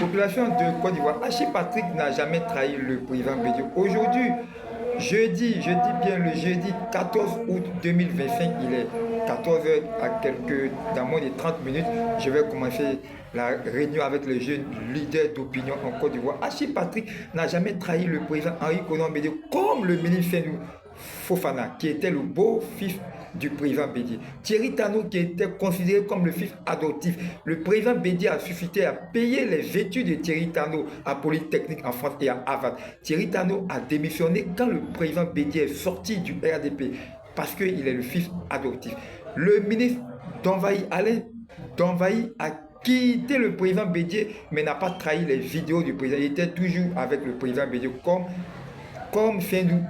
population de Côte d'Ivoire, Achille Patrick n'a jamais trahi le président Bédiou. Aujourd'hui, je dis bien le jeudi 14 août 2025, il est 14 heures à dans moins de 30 minutes, je vais commencer la réunion avec les jeunes leaders d'opinion en Côte d'Ivoire. Achille Patrick n'a jamais trahi le président Henri Konan Bédiou comme le ministre Senou Fofana, qui était le beau-fils du président Bédié. Thierry Tano, qui était considéré comme le fils adoptif. Le président Bédié a suscité à payer les études de Thierry Tano à Polytechnique en France et à Harvard. Thierry Tano a démissionné quand le président Bédié est sorti du RDP parce qu'il est le fils adoptif. Le ministre Donvaï, Alain Donvaï, a quitté le président Bédié mais n'a pas trahi les vidéos du président. Il était toujours avec le président Bédié comme Senou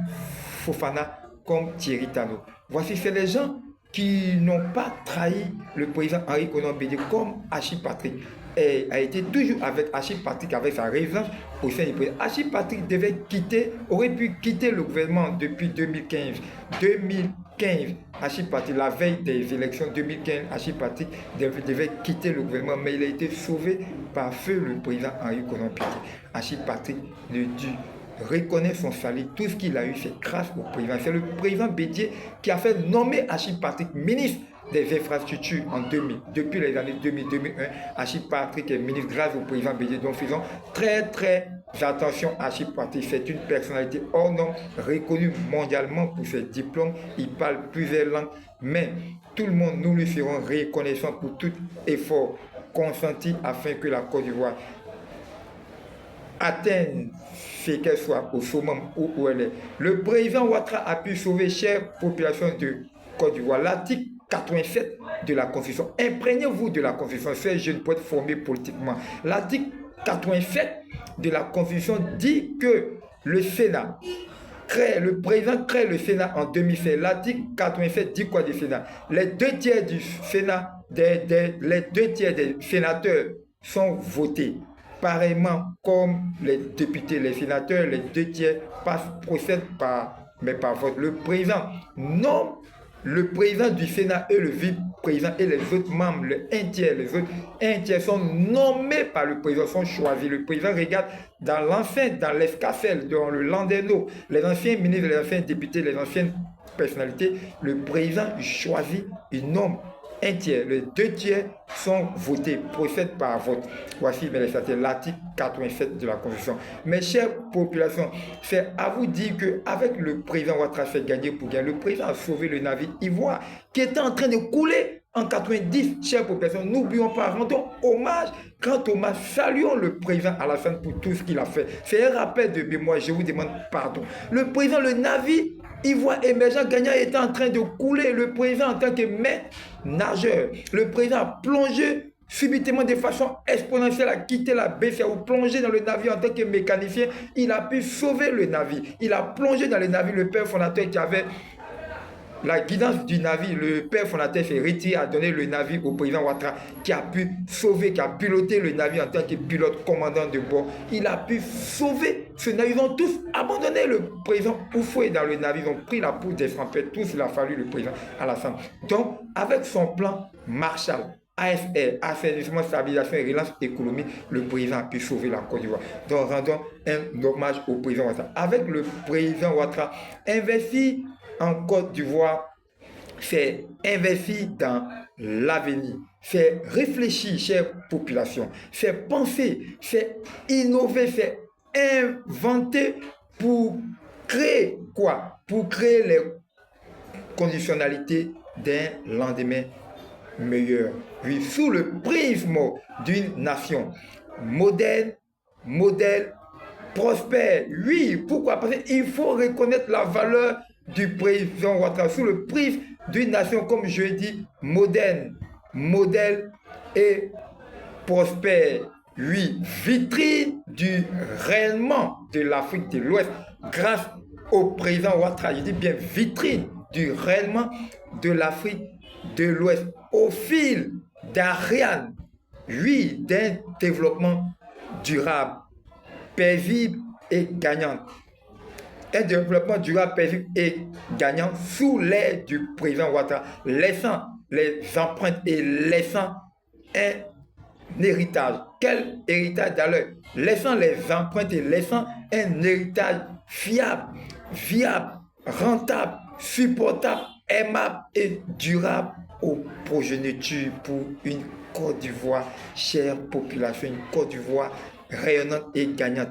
Fofana, comme Thierry Tano. Voici, c'est les gens qui n'ont pas trahi le président Henri Konan Bédié comme Achille Patrick. Et a été toujours avec Achille Patrick, avec sa résidence au sein du président. Achille Patrick aurait pu quitter le gouvernement depuis 2015. 2015, Achille Patrick, la veille des élections 2015, Achille Patrick devait quitter le gouvernement, mais il a été sauvé par feu le président Henri Konan Bédié. Achille Patrick ne dit reconnaît son salut, tout ce qu'il a eu, c'est grâce au président. C'est le président Bédié qui a fait nommer Achille Patrick ministre des infrastructures en 2000. Depuis les années 2000-2001, Achille Patrick est ministre grâce au président Bédié. Donc faisons très attention à Achille Patrick. C'est une personnalité hors norme, reconnue mondialement pour ses diplômes. Il parle plusieurs langues, mais tout le monde, nous lui serons reconnaissants pour tout effort consenti afin que la Côte d'Ivoire atteigne ce qu'elle soit au sommet où elle est. Le président Ouattara a pu sauver chère population de Côte d'Ivoire. L'article 87 de la Constitution. Imprégnez-vous de la Constitution, ces jeunes pour être formés politiquement. L'article 87 de la Constitution dit que le Sénat le président crée le Sénat en 2016. L'article 87 dit quoi du Sénat? Les deux tiers du Sénat, les deux tiers des sénateurs sont votés. Pareillement comme les députés, les sénateurs, les deux tiers procèdent par vote. Le président nomme le président du Sénat et le vice-président et les autres membres, les autres un tiers sont nommés par le président, sont choisis. Le président regarde dans l'escafel, dans le landerneau, les anciens ministres, les anciens députés, les anciennes personnalités. Le président choisit, il nomme un tiers, les deux tiers sont votés, procèdent par vote. Voici l'article 87 de la Constitution. Mes chères populations, c'est à vous dire qu'avec le président Ouattara fait gagner pour gagner, le président a sauvé le navire Ivoire qui était en train de couler en 90. Chères populations, n'oublions pas, rendons hommage, grand hommage, saluons le président Alassane pour tout ce qu'il a fait. C'est un rappel de mémoire, je vous demande pardon. Le président, le navire Ivoire émergent gagnant était en train de couler. Le président en tant que maître nageur, le président a plongé subitement de façon exponentielle, a quitté la BCAO, plongé dans le navire en tant que mécanicien. Il a pu sauver le navire. Il a plongé dans le navire. Le père fondateur qui avait la guidance du navire, le père fondateur s'est retiré, a donné le navire au président Ouattara qui a pu sauver, qui a piloté le navire en tant que pilote commandant de bord. Il a pu sauver ce navire. Ils ont tous abandonné le président Oufoué dans le navire. Ils ont pris la poudre des trompettes. Tous, il a fallu le président Alassane. Donc, avec son plan Marshall, AFR, assainissement, stabilisation et relance économique, le président a pu sauver la Côte d'Ivoire. Donc, rendons un hommage au président Ouattara. Avec le président Ouattara, investi en Côte d'Ivoire, c'est investir dans l'avenir, c'est réfléchir, chère population, c'est penser, c'est innover, c'est inventer pour créer quoi? Pour créer les conditionnalités d'un lendemain meilleur. Oui, sous le prisme d'une nation moderne, modèle, prospère. Oui, pourquoi? Parce qu'il faut reconnaître la valeur du président Ouattara sous le prisme d'une nation, comme je l'ai dit, moderne, modèle et prospère. Oui, vitrine du rayonnement de l'Afrique de l'Ouest grâce au président Ouattara. Je dis bien vitrine du rayonnement de l'Afrique de l'Ouest au fil d'Ariane, oui, d'un développement durable, paisible et gagnant. Un développement durable, paisible et gagnant sous l'ère du président Ouattara, laissant les empreintes et laissant un héritage. Quel héritage d'ailleurs? Laissant les empreintes et laissant un héritage fiable, viable, rentable, supportable, aimable et durable aux progénitures pour une Côte d'Ivoire, chère population, une Côte d'Ivoire rayonnante et gagnante.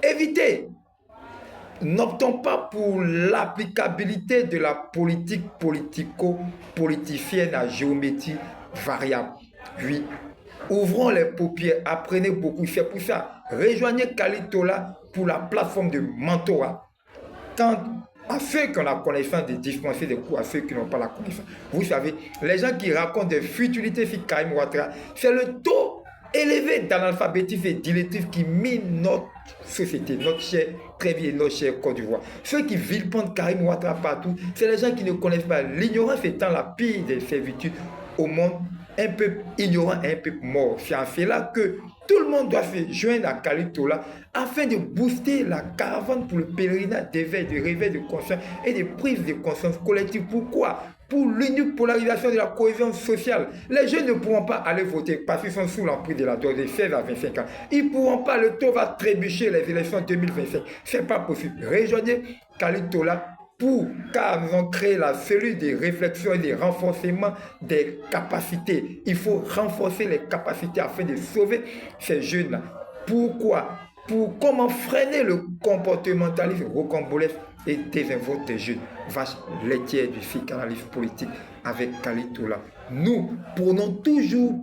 Évitez, n'optons pas pour l'applicabilité de la politique politico-politicienne à géométrie variable. Oui, ouvrons les paupières, apprenez beaucoup. C'est pour ça, rejoignez Khalid Tola pour la plateforme de mentorat. Tant à ceux qui ont la connaissance de dispenser des cours, à ceux qui n'ont pas la connaissance. Vous savez, les gens qui racontent des futilités sur Karim Ouattara, c'est le taux élevé d'analphabétisme et d'illettrisme qui mine notre société, notre chère, très vieille, notre chère Côte d'Ivoire. Ceux qui vilipendent Karim Ouattara partout, c'est les gens qui ne connaissent pas. L'ignorance étant la pire des servitudes au monde, un peuple ignorant et un peuple mort. C'est en cela que tout le monde doit se joindre à Khalid Tola afin de booster la caravane pour le pèlerinage d'éveil, de réveil de conscience et de prise de conscience collective. Pourquoi? Pour l'unique polarisation de la cohésion sociale. Les jeunes ne pourront pas aller voter parce qu'ils sont sous l'emprise de la drogue de 16 à 25 ans. Ils ne pourront pas, le taux va trébucher les élections 2025. Ce n'est pas possible. Rejoignez Khalid Tola car nous avons créé la cellule de réflexion et de renforcement des capacités. Il faut renforcer les capacités afin de sauver ces jeunes-là. Pourquoi? Pour comment freiner le comportementalisme rocambolesque et désinvolte des jeunes. Vache laitière du psychanalyse politique avec Khalid Tola. Nous prenons toujours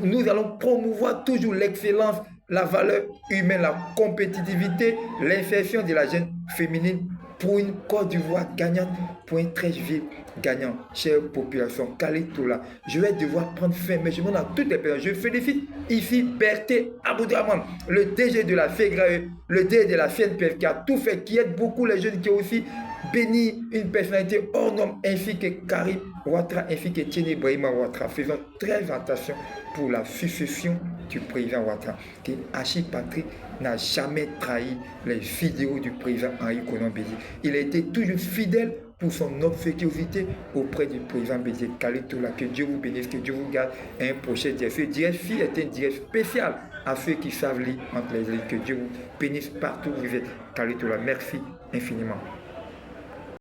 nous allons promouvoir toujours l'excellence, la valeur humaine, la compétitivité, l'insertion de la jeune féminine pour une Côte d'Ivoire gagnante, pour un Treichville gagnant. Chère population, Khalid Tola, je vais devoir prendre fin, mais je demande à toutes les personnes, je félicite ici Berthé Aboudraman, le DG de la FEGRAE, le DG de la CNPF qui a tout fait, qui aide beaucoup les jeunes, qui ont aussi béni une personnalité hors norme, ainsi que Karim Ouattara, ainsi que Tieni Brahima Ouattara. Faisons très attention pour la succession du président Ouattara, qui Archipatrick n'a jamais trahi les vidéos du président Henri Konan Bédié. Il a été toujours fidèle pour son obséquiosité auprès du président Bédié. Khalid Tola, que Dieu vous bénisse, que Dieu vous garde. Un prochain direct. Ce direct-ci est un direct spécial à ceux qui savent lire entre les lignes. Que Dieu vous bénisse partout où vous êtes. Khalid Tola, merci infiniment.